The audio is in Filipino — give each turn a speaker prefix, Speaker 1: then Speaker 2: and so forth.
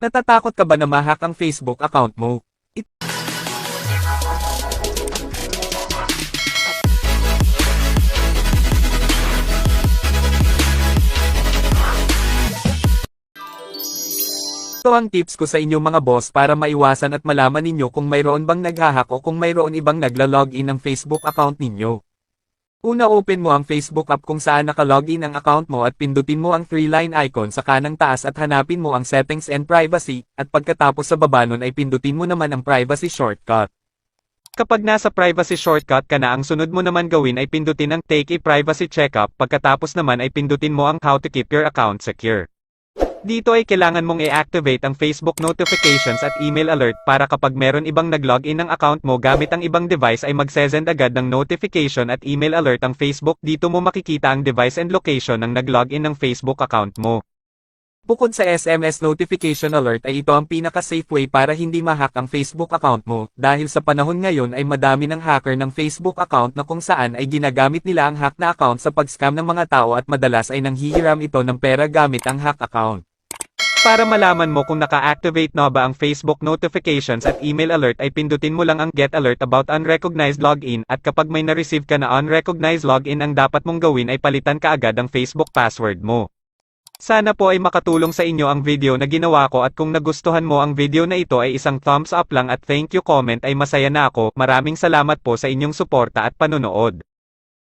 Speaker 1: Natatakot ka ba na ma-hack ang Facebook account mo? Ito ang tips ko sa inyo mga boss para maiwasan at malaman ninyo kung mayroon bang naghahack o kung mayroon ibang nagla-login ng Facebook account ninyo. Una, open mo ang Facebook app kung saan naka-login ang account mo at pindutin mo ang 3-line icon sa kanang taas at hanapin mo ang Settings and Privacy, at pagkatapos sa baba nun ay pindutin mo naman ang Privacy Shortcut. Kapag nasa Privacy Shortcut ka na, ang sunod mo naman gawin ay pindutin ang Take a Privacy Checkup, pagkatapos naman ay pindutin mo ang How to Keep Your Account Secure. Dito ay kailangan mong i-activate ang Facebook notifications at email alert para kapag meron ibang nag-login ng account mo gamit ang ibang device ay magsesend agad ng notification at email alert ang Facebook. Dito mo makikita ang device and location ng nag-login ng Facebook account mo. Bukod sa SMS notification alert ay ito ang pinaka-safe way para hindi ma-hack ang Facebook account mo, dahil sa panahon ngayon ay madami ng hacker ng Facebook account na kung saan ay ginagamit nila ang hack na account sa pag-scam ng mga tao at madalas ay nanghihiram ito ng pera gamit ang hack account. Para malaman mo kung naka-activate na ba ang Facebook notifications at email alert ay pindutin mo lang ang Get Alert about Unrecognized Login, at kapag may na-receive ka na unrecognized login, ang dapat mong gawin ay palitan ka agad ang Facebook password mo. Sana po ay makatulong sa inyo ang video na ginawa ko, at kung nagustuhan mo ang video na ito ay isang thumbs up lang at thank you comment, ay masaya na ako. Maraming salamat po sa inyong suporta at panonood.